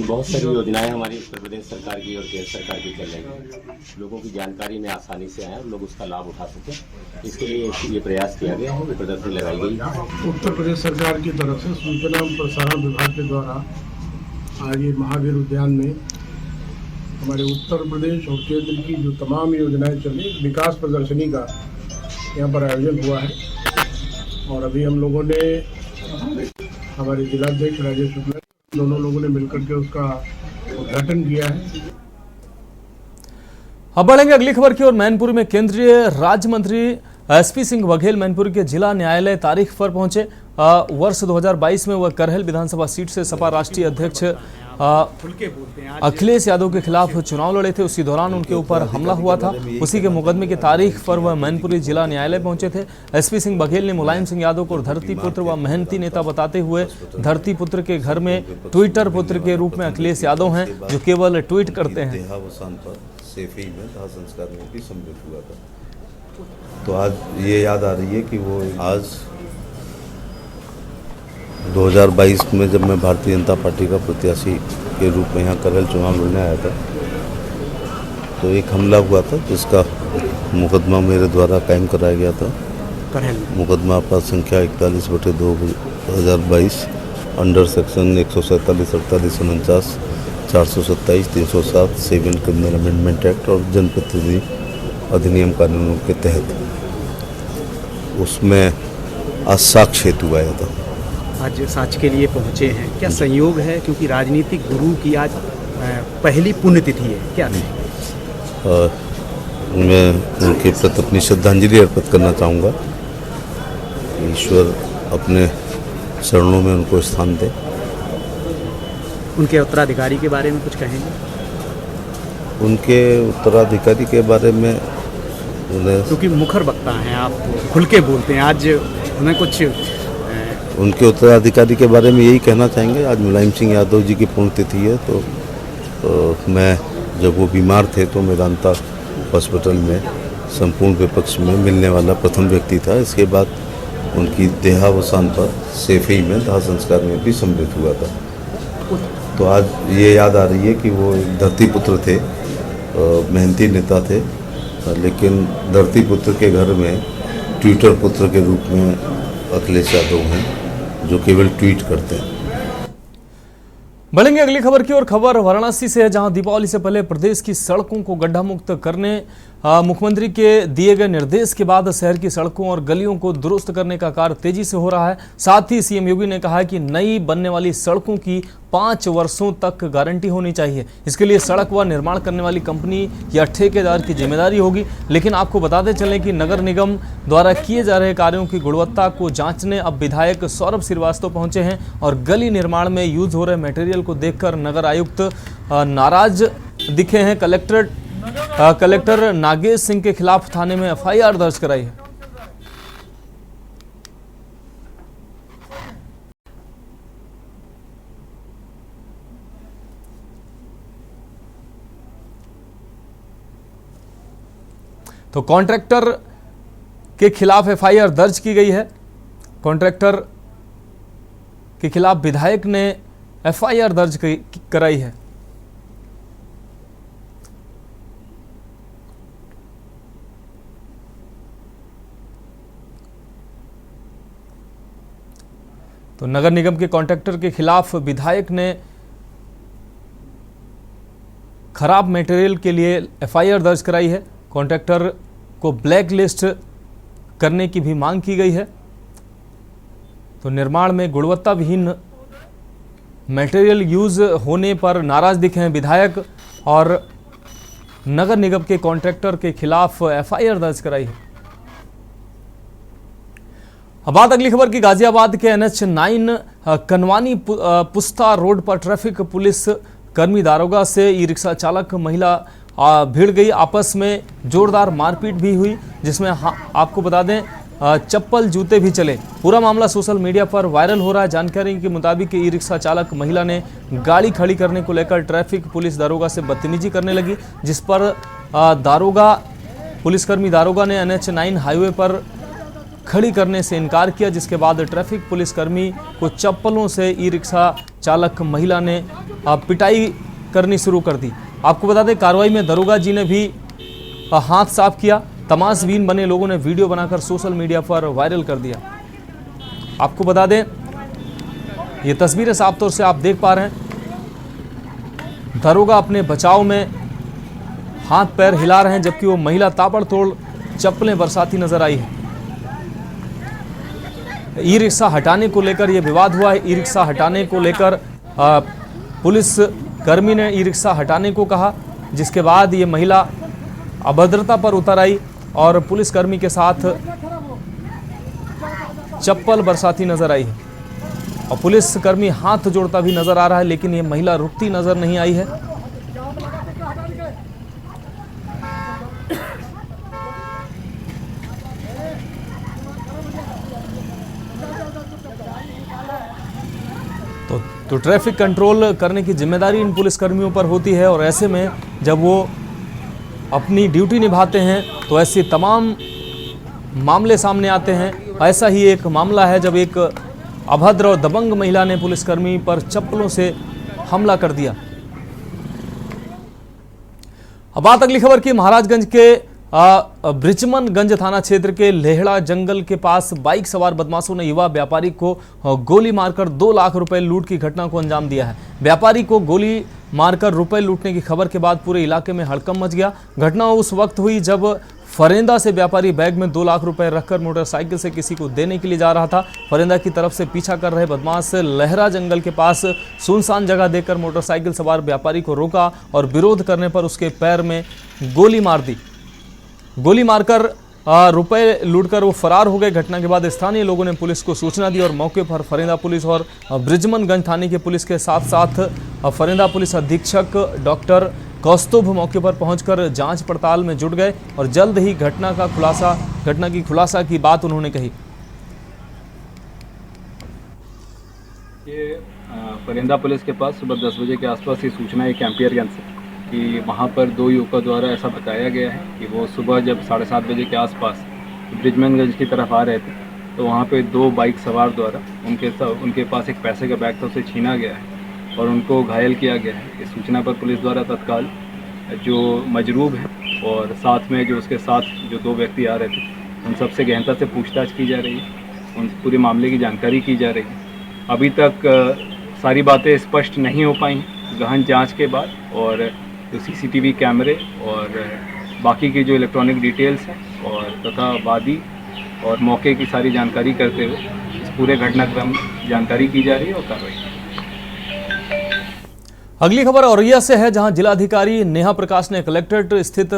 बहुत सारी योजनाएं हमारी उत्तर प्रदेश सरकार की और केंद्र सरकार की चल रही हैं, लोगों की जानकारी में आसानी से आए और लोग उसका लाभ उठा सकें, इसके लिए ये प्रयास किया गया है, ये प्रदर्शनी लगाई गई है। उत्तर प्रदेश सरकार की तरफ से सूचना एवं प्रसारण विभाग के द्वारा आज ये महावीर उद्यान में हमारे उत्तर प्रदेश और केंद्र की जो तमाम योजनाएं चली, विकास प्रदर्शनी का यहाँ पर आयोजन हुआ है। और अभी हम लोगों ने हमारे जिलाध्यक्ष राजेश शुक्ला दोनों लोगों ने मिलकर के उसका उद्घाटन किया है। अब बढ़ेंगे अगली खबर की ओर। मैनपुरी में केंद्रीय राज्य मंत्री एसपी सिंह बघेल मैनपुरी के जिला न्यायालय तारीख पर पहुंचे। वर्ष 2022 में वह करहल विधानसभा सीट से सपा राष्ट्रीय अध्यक्ष अखिलेश यादव के खिलाफ चुनाव लड़े थे। उसी दौरान उनके ऊपर हमला हुआ था। उसी के मुकदमे की तारीख पर वह मैनपुरी जिला न्यायालय पहुंचे थे। एसपी सिंह बघेल ने मुलायम सिंह यादव को धरती पुत्र व मेहनती नेता बताते हुए धरती पुत्र के घर में ट्विटर पुत्र के रूप में अखिलेश यादव हैं, जो केवल ट्वीट करते हैं। सेफी में दाह संस्कार में भी सम्मिलित हुआ था। तो आज ये याद आ रही है कि वो आज 2022 में जब मैं भारतीय जनता पार्टी का प्रत्याशी के रूप में यहाँ करहल चुनाव लड़ने आया था, तो एक हमला हुआ था जिसका मुकदमा मेरे द्वारा कायम कराया गया था। मुकदमा अपराध संख्या 41/2/2022 under section 147, 48, 49, 427, 307 7 criminal amendment act और जनप्रतिनिधि अधिनियम कानूनों के तहत उसमें आज साक्ष्य हेतु आया था। आज साक्ष्य के लिए पहुंचे हैं, क्या संयोग है? क्योंकि राजनीतिक गुरु की आज पहली पुण्यतिथि है, क्या मैं उनके प्रति अपनी श्रद्धांजलि अर्पित करना चाहूँगा। ईश्वर अपने चरणों में उनको स्थान दे। उनके उत्तराधिकारी के बारे में कुछ कहेंगे? उनके उत्तराधिकारी के बारे में क्योंकि मुखर वक्ता हैं आप, खुल के बोलते हैं, आज हमें कुछ उनके उत्तराधिकारी के बारे में यही कहना चाहेंगे। आज मुलायम सिंह यादव जी की पुण्यतिथि है, तो मैं जब वो बीमार थे तो मेदांता हॉस्पिटल में संपूर्ण विपक्ष में मिलने वाला प्रथम व्यक्ति था। इसके बाद उनकी देहावसान पर सेफई में दाह संस्कार में भी सम्मिलित हुआ था। तो आज ये याद आ रही है कि वो धरती पुत्र थे, मेहनती नेता थे, लेकिन धरती पुत्र के घर में ट्विटर पुत्र के रूप में अखिलेश यादव हैं, जो केवल ट्वीट करते हैं। बढ़ेंगे अगली खबर की ओर। खबर वाराणसी से है, जहां दीपावली से पहले प्रदेश की सड़कों को गड्ढा मुक्त करने मुख्यमंत्री के दिए गए निर्देश के बाद शहर की सड़कों और गलियों को दुरुस्त करने का कार्य तेजी से हो रहा है। साथ ही सीएम योगी ने कहा है कि नई बनने वाली सड़कों की 5 वर्षों तक गारंटी होनी चाहिए। इसके लिए सड़क व निर्माण करने वाली कंपनी या ठेकेदार की जिम्मेदारी होगी। लेकिन आपको बताते चलें कि नगर निगम द्वारा किए जा रहे कार्यों की गुणवत्ता को जांचने अब विधायक सौरभ श्रीवास्तव पहुंचे हैं और गली निर्माण में यूज हो रहे मटेरियल को देखकर नगर आयुक्त नाराज दिखे हैं। कलेक्टर नागेश सिंह के खिलाफ थाने में एफआईआर दर्ज कराई है। तो कॉन्ट्रैक्टर के खिलाफ एफआईआर दर्ज की गई है। कॉन्ट्रैक्टर के खिलाफ विधायक ने एफआईआर दर्ज कराई है। तो नगर निगम के कॉन्ट्रैक्टर के खिलाफ विधायक ने खराब मटेरियल के लिए एफआईआर दर्ज कराई है। कॉन्ट्रैक्टर को ब्लैक लिस्ट करने की भी मांग की गई है। तो निर्माण में गुणवत्ता विहीन मटेरियल यूज होने पर नाराज दिखे हैं विधायक और नगर निगम के कॉन्ट्रैक्टर के खिलाफ एफआईआर दर्ज कराई है। अब बात अगली खबर की। गाजियाबाद के NH9 कनवानी पुस्ता रोड पर ट्रैफिक पुलिस कर्मी दारोगा से ई रिक्शा चालक महिला भिड़ गई। आपस में जोरदार मारपीट भी हुई, जिसमें आपको बता दें चप्पल जूते भी चले। पूरा मामला सोशल मीडिया पर वायरल हो रहा है। जानकारी के मुताबिक ई रिक्शा चालक महिला ने गाड़ी खड़ी करने को लेकर ट्रैफिक पुलिस दारोगा से बदतमीजी करने लगी, जिस पर पुलिसकर्मी दारोगा ने NH9 हाईवे पर खड़ी करने से इनकार किया, जिसके बाद ट्रैफिक पुलिसकर्मी को चप्पलों से ई रिक्शा चालक महिला ने पिटाई करनी शुरू कर दी। आपको बता दें कार्रवाई में दरोगा जी ने भी हाथ साफ किया। तमाशबीन बने लोगों ने वीडियो बनाकर सोशल मीडिया पर वायरल कर दिया। आपको बता दें ये तस्वीरें साफ तौर से आप देख पा रहे हैं। दरोगा अपने बचाव में हाथ पैर हिला रहे हैं, जबकि वो महिला ताबड़तोड़ चप्पलें बरसाती नजर आई है। ई रिक्शा हटाने को लेकर यह विवाद हुआ है। ई रिक्शा हटाने को लेकर पुलिस कर्मी ने ई रिक्शा हटाने को कहा, जिसके बाद ये महिला अभद्रता पर उतर आई और पुलिसकर्मी के साथ चप्पल बरसाती नजर आई है। और पुलिसकर्मी हाथ जोड़ता भी नजर आ रहा है, लेकिन ये महिला रुकती नजर नहीं आई है। तो ट्रैफिक कंट्रोल करने की जिम्मेदारी इन पुलिसकर्मियों पर होती है, और ऐसे में जब वो अपनी ड्यूटी निभाते हैं तो ऐसे तमाम मामले सामने आते हैं। ऐसा ही एक मामला है जब एक अभद्र और दबंग महिला ने पुलिसकर्मी पर चप्पलों से हमला कर दिया। अब बात अगली खबर की। महाराजगंज के ब्रिजमनगंज थाना क्षेत्र के लेहड़ा जंगल के पास बाइक सवार बदमाशों ने युवा व्यापारी को गोली मारकर 2 लाख रुपए लूट की घटना को अंजाम दिया है। व्यापारी को गोली मारकर रुपए लूटने की खबर के बाद पूरे इलाके में हड़कंप मच गया। घटना उस वक्त हुई जब फरेंदा से व्यापारी बैग में 2 लाख रुपए रखकर मोटरसाइकिल से किसी को देने के लिए जा रहा था। फरेंदा की तरफ से पीछा कर रहे बदमाश लहरा जंगल के पास सुनसान जगह देखकर मोटरसाइकिल सवार व्यापारी को रोका और विरोध करने पर उसके पैर में गोली मार दी। गोली मारकर रुपए लूटकर वो फरार हो गए। घटना के बाद स्थानीय लोगों ने पुलिस को सूचना दी और मौके पर फरेंदा पुलिस और ब्रिजमनगंज थाने की पुलिस के साथ साथ फरेंदा पुलिस अधीक्षक डॉक्टर कौस्तुभ मौके पर पहुंचकर जांच पड़ताल में जुट गए और जल्द ही घटना की खुलासा की बात उन्होंने कही। ये फरेंदा पुलिस के पास सुबह 10 बजे के आसपास ये सूचना है कैंपियरगंज से कि वहाँ पर 2 युवकों द्वारा ऐसा बताया गया है कि वो सुबह जब 7:30 बजे के आसपास ब्रिजमनगंज की तरफ आ रहे थे, तो वहाँ पे 2 बाइक सवार द्वारा उनके पास एक पैसे का बैग था, उसे छीना गया है और उनको घायल किया गया है। इस सूचना पर पुलिस द्वारा तत्काल जो मजरूब है और साथ में जो उसके साथ जो 2 व्यक्ति आ रहे थे, उन सबसे गहनता से पूछताछ की जा रही है, उन पूरे मामले की जानकारी की जा रही है। अभी तक सारी बातें स्पष्ट नहीं हो पाई गहन जाँच के बाद, और जो CCTV कैमरे और बाकी की जो इलेक्ट्रॉनिक डिटेल्स हैं और तथा वादी और मौके की सारी जानकारी करते हुए इस पूरे घटनाक्रम जानकारी की जा रही है और कार्रवाई। अगली खबर औरैया से है, जहां जिलाधिकारी नेहा प्रकाश ने कलेक्ट्रेट स्थित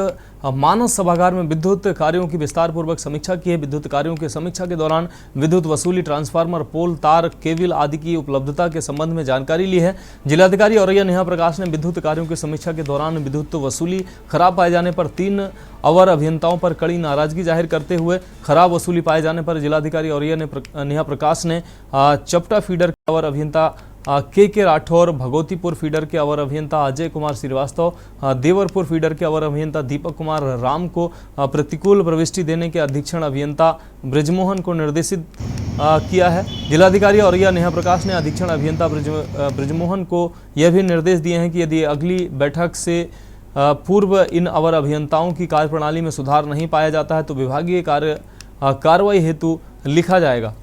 मानस सभागार में विद्युत कार्यों की विस्तार पूर्वक समीक्षा की है। विद्युत कार्यों की समीक्षा के दौरान विद्युत वसूली, ट्रांसफार्मर, पोल, तार, केबल आदि की उपलब्धता के संबंध में जानकारी ली है। जिलाधिकारी औरैया नेहा प्रकाश ने विद्युत कार्यों की समीक्षा के दौरान विद्युत वसूली खराब पाए जाने पर 3 अवर अभियंताओं पर कड़ी नाराजगी जाहिर करते हुए खराब वसूली पाए जाने पर जिलाधिकारी औरैया नेहा प्रकाश ने चपटा फीडर के अवर अभियंता के राठौर, भगवतीपुर फीडर के अवर अभियंता अजय कुमार श्रीवास्तव, देवरपुर फीडर के अवर अभियंता दीपक कुमार राम को प्रतिकूल प्रविष्टि देने के अधीक्षण अभियंता ब्रिजमोहन को निर्देशित किया है। जिलाधिकारी औरैया नेहा प्रकाश ने अधीक्षण अभियंता ब्रिजमोहन को यह भी निर्देश दिए हैं कि यदि अगली बैठक से पूर्व इन अवर अभियंताओं की कार्यप्रणाली में सुधार नहीं पाया जाता है तो विभागीय कार्रवाई हेतु लिखा जाएगा।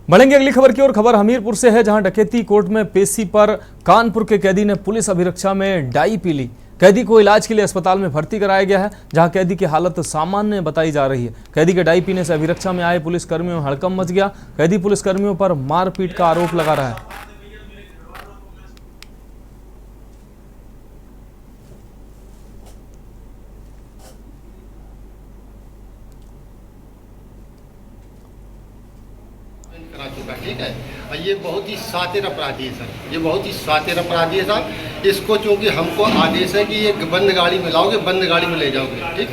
बढ़ेंगे अगली खबर की ओर। खबर हमीरपुर से है, जहां डकैती कोर्ट में पेशी पर कानपुर के कैदी ने पुलिस अभिरक्षा में डाई पी ली। कैदी को इलाज के लिए अस्पताल में भर्ती कराया गया है, जहां कैदी की हालत सामान्य बताई जा रही है। कैदी के डाई पीने से अभिरक्षा में आए पुलिसकर्मियों में हड़कंप मच गया। कैदी पुलिसकर्मियों पर मारपीट का आरोप लगा रहा है। करा चुका, ठीक है। और ये बहुत ही सातिर अपराधी है सर, ये बहुत ही सातिर अपराधी है साहब। इसको चूँकि हमको आदेश है कि ये बंद गाड़ी में लाओगे, बंद गाड़ी में ले जाओगे, ठीक।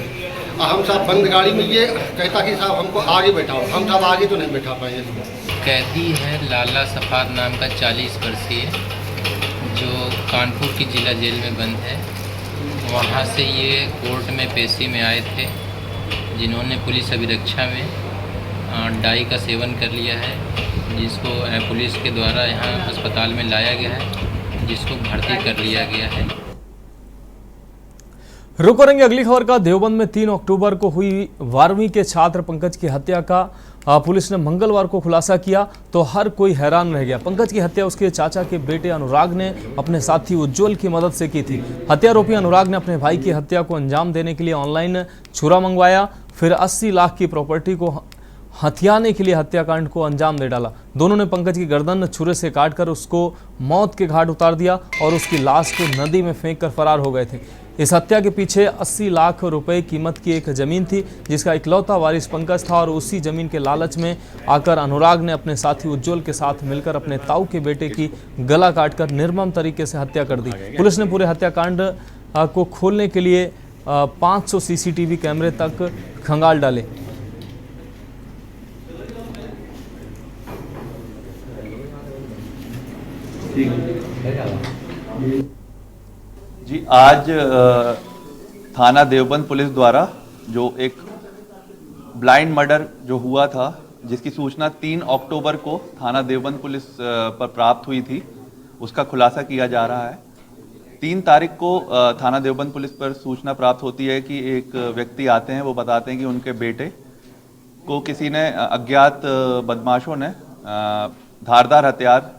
और हम साहब बंद गाड़ी में ये कहता कि साहब हमको आगे बैठाओ, हम साहब आगे तो नहीं बैठा पाएंगे इसको। कैदी है लाला सफाद नाम का 40 वर्षीय, जो कानपुर की जिला जेल में बंद है। वहाँ से ये कोर्ट में पेशी में आए थे, जिन्होंने पुलिस अभिरक्षा में डाई का सेवन कर लिया है, जिसको पुलिस के द्वारा यहाँ अस्पताल में लाया गया है, जिसको भर्ती कर लिया गया है। रुक करेंगे अगली खबर का। देवबंद में 3 अक्टूबर को हुई 12वीं के छात्र पंकज की हत्या का पुलिस ने मंगलवार को खुलासा किया तो हर कोई हैरान रह गया। पंकज की हत्या उसके चाचा के बेटे अनुराग ने अपने साथी उज्जवल की मदद से की थी। हत्यारोपी अनुराग ने अपने भाई की हत्या को अंजाम देने के लिए ऑनलाइन छुरा मंगवाया, फिर 80 लाख की प्रॉपर्टी को हथियाने के लिए हत्याकांड को अंजाम दे डाला। दोनों ने पंकज की गर्दन छुरे से काटकर उसको मौत के घाट उतार दिया और उसकी लाश को नदी में फेंककर फरार हो गए थे। इस हत्या के पीछे 80 लाख रुपए कीमत की एक जमीन थी, जिसका इकलौता वारिस पंकज था, और उसी जमीन के लालच में आकर अनुराग ने अपने साथी उज्जवल के साथ मिलकर अपने ताऊ के बेटे की गला काटकर निर्मम तरीके से हत्या कर दी। पुलिस ने पूरे हत्याकांड को खोलने के लिए 500 CCTV कैमरे तक खंगाल डाले। जी, आज थाना देवबंद पुलिस द्वारा जो एक ब्लाइंड मर्डर जो हुआ था, जिसकी सूचना 3 अक्टूबर को थाना देवबंद पुलिस पर प्राप्त हुई थी, उसका खुलासा किया जा रहा है। 3 तारीख को थाना देवबंद पुलिस पर सूचना प्राप्त होती है कि एक व्यक्ति आते हैं, वो बताते हैं कि उनके बेटे को किसी ने अज्ञात बदमाशों ने धारदार हथियार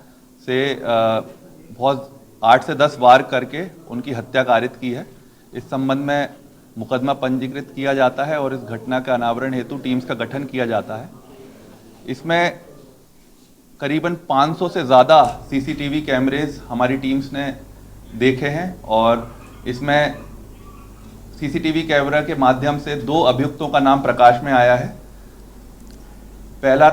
से बहुत 8 से 10 वार करके उनकी हत्या कारित की है। इस संबंध में मुकदमा पंजीकृत किया जाता है और इस घटना का अनावरण हेतु टीम्स का गठन किया जाता है। इसमें करीबन 500 से ज़्यादा CCTV कैमरेज हमारी टीम्स ने देखे हैं और इसमें CCTV कैमरा के माध्यम से 2 अभियुक्तों का नाम प्रकाश में आया है। पहला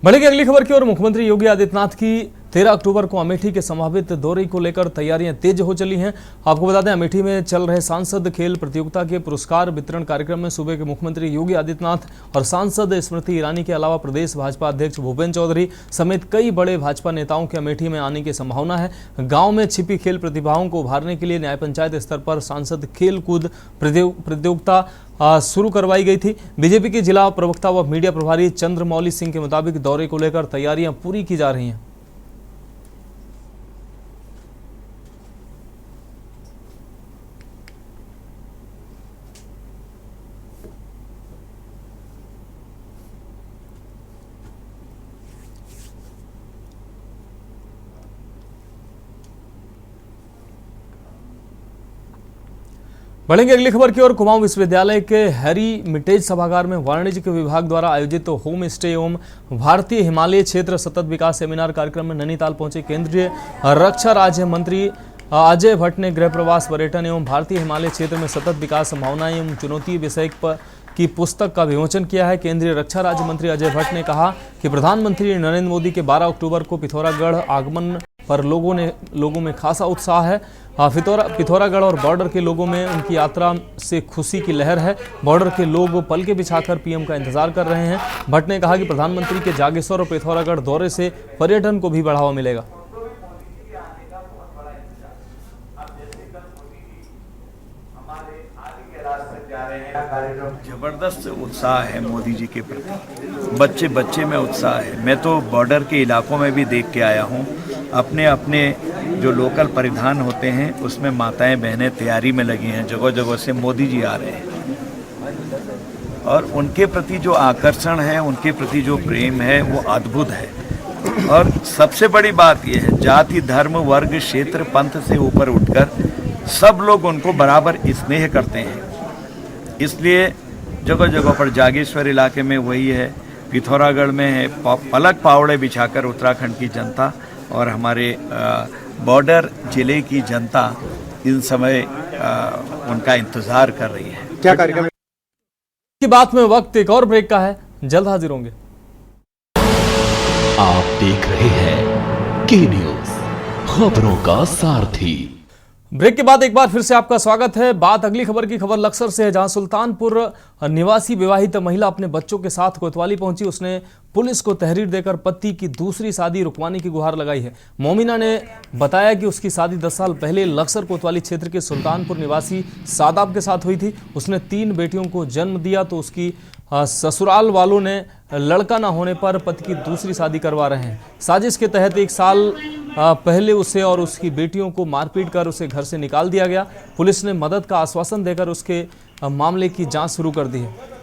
बढ़ेगी अगली खबर की ओर। मुख्यमंत्री योगी आदित्यनाथ की 13 अक्टूबर को अमेठी के संभावित दौरे को लेकर तैयारियां तेज हो चली हैं। आपको बता दें, अमेठी में चल रहे सांसद खेल प्रतियोगिता के पुरस्कार वितरण कार्यक्रम में सूबे के मुख्यमंत्री योगी आदित्यनाथ और सांसद स्मृति ईरानी के अलावा प्रदेश भाजपा अध्यक्ष भूपेन्द्र चौधरी समेत कई बड़े भाजपा नेताओं के अमेठी में आने की संभावना है। गाँव में छिपी खेल प्रतिभाओं को उभारने के लिए न्याय पंचायत स्तर पर सांसद खेल कूद प्रतियोगिता शुरू करवाई गई थी। बीजेपी के जिला प्रवक्ता व मीडिया प्रभारी चंद्रमौली सिंह के मुताबिक दौरे को लेकर तैयारियां पूरी की जा रही हैं। बढ़ेंगे अगली खबर की ओर। कुमाऊं विश्वविद्यालय के हैरी मिटेज सभागार में वाणिज्य विभाग द्वारा आयोजित होम स्टे एवं भारतीय हिमालय क्षेत्र सतत विकास सेमिनार कार्यक्रम में नैनीताल पहुंचे केंद्रीय रक्षा राज्य मंत्री अजय भट्ट ने गृह प्रवास, पर्यटन एवं भारतीय हिमालय क्षेत्र में सतत विकास संभावनाएं एवं चुनौती विषय की पुस्तक का विमोचन किया है। केंद्रीय रक्षा राज्य मंत्री अजय भट्ट ने कहा कि प्रधानमंत्री नरेंद्र मोदी के 12 अक्टूबर को पिथौरागढ़ आगमन पर लोगों में खासा उत्साह है। पिथौरागढ़ और बॉर्डर के लोगों में उनकी यात्रा से खुशी की लहर है। बॉर्डर के लोग पलके बिछाकर पीएम का इंतजार कर रहे हैं। भट्ट ने कहा कि प्रधानमंत्री के जागेश्वर और पिथौरागढ़ दौरे से पर्यटन को भी बढ़ावा मिलेगा। जबरदस्त उत्साह है मोदी जी के प्रति, बच्चे में उत्साह है। मैं तो बॉर्डर के इलाकों में भी देख के आया हूँ। अपने जो लोकल परिधान होते हैं उसमें माताएं बहनें तैयारी में लगी हैं। जगह जगह से मोदी जी आ रहे हैं और उनके प्रति जो आकर्षण है, उनके प्रति जो प्रेम है, वो अद्भुत है। और सबसे बड़ी बात यह है, जाति धर्म वर्ग क्षेत्र पंथ से ऊपर उठकर सब लोग उनको बराबर स्नेह करते हैं। इसलिए जगह जगह पर जागेश्वर इलाके में वही है, पिथौरागढ़ में है, पलक पावड़े बिछाकर उत्तराखंड की जनता और हमारे बॉर्डर जिले की जनता इन समय उनका इंतज़ार कर रही है। क्या कार्यक्रम की बात में वक्त एक और ब्रेक का है, जल्द हाजिर होंगे। आप देख रहे हैं के न्यूज़, खबरों का सारथी। ब्रेक के बाद एक बार फिर से आपका स्वागत है। बात अगली खबर की खबर लक्सर से है, जहां सुल्तानपुर निवासी विवाहित महिला अपने बच्चों के साथ कोतवाली पहुंची। उसने पुलिस को तहरीर देकर पति की दूसरी शादी रुकवाने की गुहार लगाई है। मोमिना ने बताया कि उसकी शादी 10 साल पहले लक्सर कोतवाली क्षेत्र के सुल्तानपुर निवासी सादाब के साथ हुई थी। उसने 3 बेटियों को जन्म दिया तो उसकी ससुराल वालों ने लड़का न होने पर पति की दूसरी शादी करवा रहे हैं। साजिश के तहत 1 साल पहले उसे और उसकी बेटियों को मारपीट कर उसे घर से निकाल दिया गया। पुलिस ने मदद का आश्वासन देकर उसके मामले की जांच शुरू कर दी है।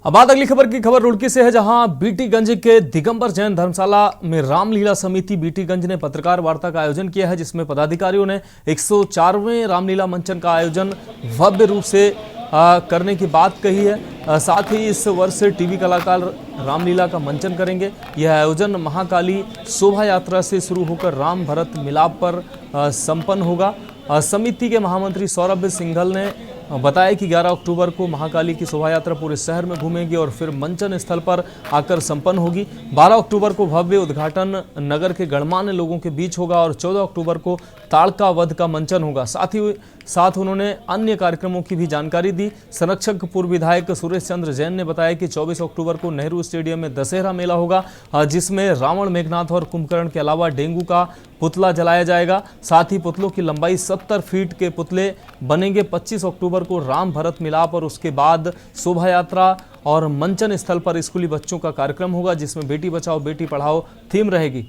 अब बात अगली खबर की खबर रुड़की से है, जहां बीटीगंज के दिगंबर जैन धर्मशाला में रामलीला समिति बीटीगंज ने पत्रकार वार्ता का आयोजन किया है, जिसमें पदाधिकारियों ने 104वें रामलीला मंचन का आयोजन भव्य रूप से करने की बात कही है। साथ ही इस वर्ष से टीवी कलाकार रामलीला का मंचन करेंगे। यह आयोजन महाकाली शोभा यात्रा से शुरू होकर राम भरत मिलाप पर संपन्न होगा। समिति के महामंत्री सौरभ सिंघल ने बताया कि 11 अक्टूबर को महाकाली की शोभा यात्रा पूरे शहर में घूमेगी और फिर मंचन स्थल पर आकर संपन्न होगी। 12 अक्टूबर को भव्य उद्घाटन नगर के गणमान्य लोगों के बीच होगा और 14 अक्टूबर को ताड़का वध का मंचन होगा। साथ उन्होंने अन्य कार्यक्रमों की भी जानकारी दी। संरक्षक पूर्व विधायक सुरेश चंद्र जैन ने बताया कि 24 अक्टूबर को नेहरू स्टेडियम में दशहरा मेला होगा, जिसमें रावण, मेघनाथ और कुंभकर्ण के अलावा डेंगू का पुतला जलाया जाएगा। साथ ही पुतलों की लंबाई 70 फीट के पुतले बनेंगे। 25 अक्टूबर को राम भरत मिलाप और उसके बाद शोभा यात्रा और मंचन स्थल पर स्कूली बच्चों का कार्यक्रम होगा, जिसमें बेटी बचाओ बेटी पढ़ाओ थीम रहेगी।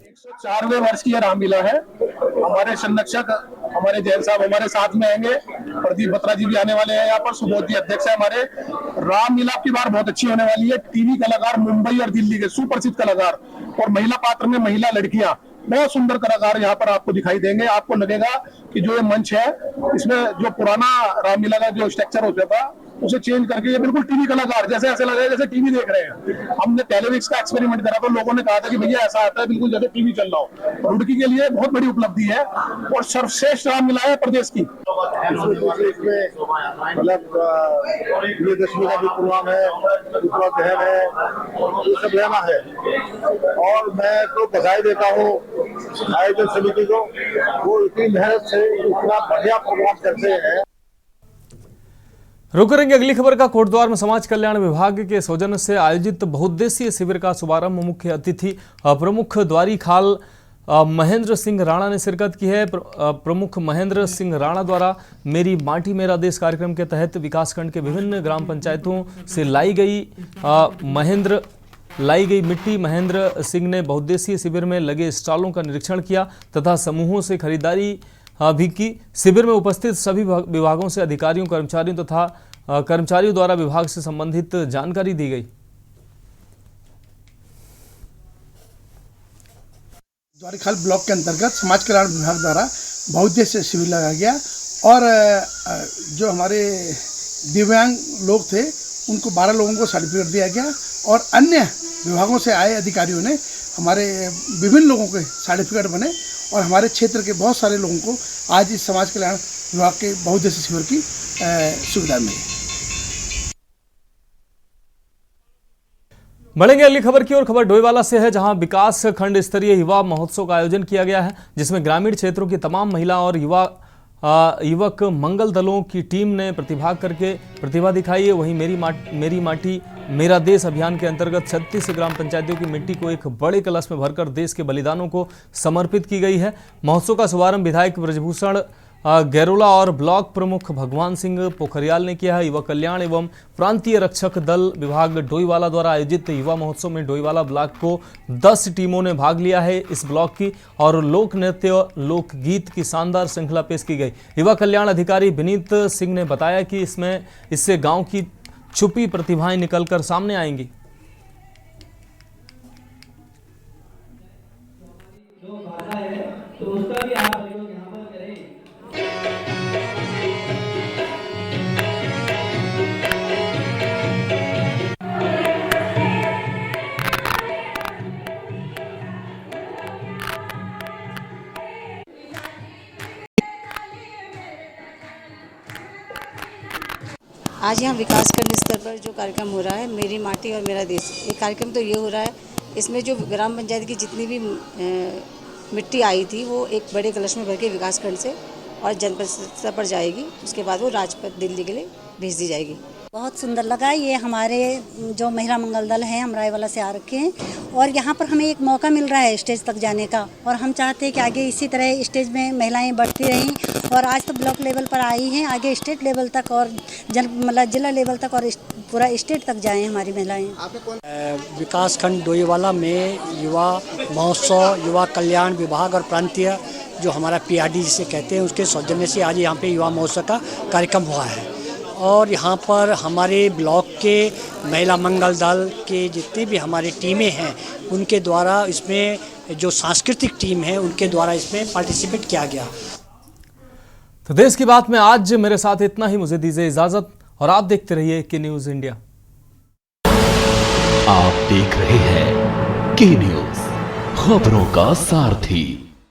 104वें वर्ष की रामलीला है। हमारे संरक्षक हमारे जैन साहब हमारे साथ में आएंगे, प्रदीप बत्रा जी भी आने वाले हैं यहाँ पर, सुबोध जी अध्यक्ष है हमारे। रामलीला की बार बहुत अच्छी होने वाली है। टीवी कलाकार मुंबई और दिल्ली के सुप्रसिद्ध कलाकार और महिला पात्र में महिला लड़कियां, बहुत सुंदर कलाकार यहाँ पर आपको दिखाई देंगे। आपको लगेगा कि जो ये मंच है इसमें जो पुराना रामलीला का जो स्ट्रक्चर होता था उसे चेंज करके ये बिल्कुल टीवी कलाकार जैसे ऐसे लग रहा है जैसे टीवी देख रहे हैं। हमने टेलीविक्स का एक्सपेरिमेंट करा तो लोगों ने कहा था कि भैया ऐसा आता है बिल्कुल जैसे टीवी चल रहा हो। रुड़की के लिए बहुत बड़ी उपलब्धि है और सर्वश्रेष्ठ रामलीला है प्रदेश की। मतलब विजयदशमी का भी प्रोग्राम है, उपलब्ध है, ये सब लेना है और मैं तो बधाई देता हूँ आयोजन समिति को। वो इतनी मेहनत से इतना बढ़िया प्रोग्राम करते हैं। रुक करेंगे अगली खबर का। कोटद्वार में समाज कल्याण विभाग के सौजन्य से आयोजित बहुउद्देशीय शिविर का शुभारंभ मुख्य अतिथि प्रमुख द्वारी खाल महेंद्र सिंह राणा ने शिरकत की है। प्रमुख महेंद्र सिंह राणा द्वारा मेरी माटी मेरा देश कार्यक्रम के तहत विकासखंड के विभिन्न ग्राम पंचायतों से लाई गई मिट्टी महेंद्र सिंह ने बहुउद्देशीय शिविर में लगे स्टॉलों का निरीक्षण किया तथा समूहों से खरीदारी भी की। शिविर में उपस्थित सभी विभागों से अधिकारियों कर्मचारियों तथा कर्मचारियों द्वारा विभाग से संबंधित जानकारी दी गई। द्वारीखाल ब्लॉक के अंतर्गत समाज कल्याण विभाग द्वारा बहुउद्देशीय शिविर लगाया गया और जो हमारे दिव्यांग लोग थे उनको 12 लोगों को सर्टिफिकेट दिया गया और अन्य विभागों से आए अधिकारियों ने हमारे विभिन्न लोगों के सर्टिफिकेट बने और हमारे क्षेत्र के बहुत सारे लोगों को आज इस समाज कल्याण विभाग के बहुउद्देशीय शिविर की सुविधा मिली। बढ़ेंगे अगली खबर की ओर। खबर डोईवाला से है, जहां विकास खंड स्तरीय युवा महोत्सव का आयोजन किया गया है, जिसमें ग्रामीण क्षेत्रों की तमाम महिला और युवक मंगल दलों की टीम ने प्रतिभाग करके प्रतिभा दिखाई है। वहीं मेरी माटी मेरा देश अभियान के अंतर्गत 36 ग्राम पंचायतों की मिट्टी को एक बड़े कलश में भरकर देश के बलिदानों को समर्पित की गई है। महोत्सव का शुभारंभ विधायक ब्रजभूषण गैरोला और ब्लॉक प्रमुख भगवान सिंह पोखरियाल ने किया है। युवा कल्याण एवं प्रांतीय रक्षक दल विभाग डोईवाला द्वारा आयोजित युवा महोत्सव में डोईवाला ब्लॉक को 10 टीमों ने भाग लिया है। इस ब्लॉक की और लोक नृत्य लोकगीत की शानदार श्रृंखला पेश की गई। युवा कल्याण अधिकारी विनीत सिंह ने बताया कि इससे गांव की छुपी प्रतिभाएं निकलकर सामने आएंगी। आज यहाँ विकासखंड स्तर पर जो कार्यक्रम हो रहा है, मेरी माटी और मेरा देश, ये कार्यक्रम तो ये हो रहा है, इसमें जो ग्राम पंचायत की जितनी भी मिट्टी आई थी वो एक बड़े कलश में भर के विकासखंड से और जनपद स्तर पर जाएगी। उसके बाद वो राजपथ दिल्ली के लिए भेज दी जाएगी। बहुत सुंदर लगा। ये हमारे जो महिला मंगल दल हैं, हम रायवाला से आ रखे हैं और यहाँ पर हमें एक मौका मिल रहा है स्टेज तक जाने का, और हम चाहते हैं कि आगे इसी तरह स्टेज में महिलाएं बढ़ती रहें और आज तो ब्लॉक लेवल पर आई हैं, आगे स्टेट लेवल तक और जिला लेवल तक और पूरा स्टेट तक जाएं हमारी महिलाएं। विकासखंड डोईवाला में युवा महोत्सव, युवा कल्याण विभाग और प्रांतीय जो हमारा PRD जिसे कहते हैं, उसके सौजन्य से आज यहाँ पे युवा महोत्सव का कार्यक्रम हुआ है। और यहाँ पर हमारे ब्लॉक के महिला मंगल दल के जितने भी हमारी टीमें हैं, उनके द्वारा इसमें जो सांस्कृतिक टीम है उनके द्वारा इसमें पार्टिसिपेट किया गया। तो देश की बात में आज मेरे साथ इतना ही। मुझे दीजिए इजाजत और आप देखते रहिए के न्यूज़ इंडिया। आप देख रहे हैं के न्यूज़, खबरों का सारथी।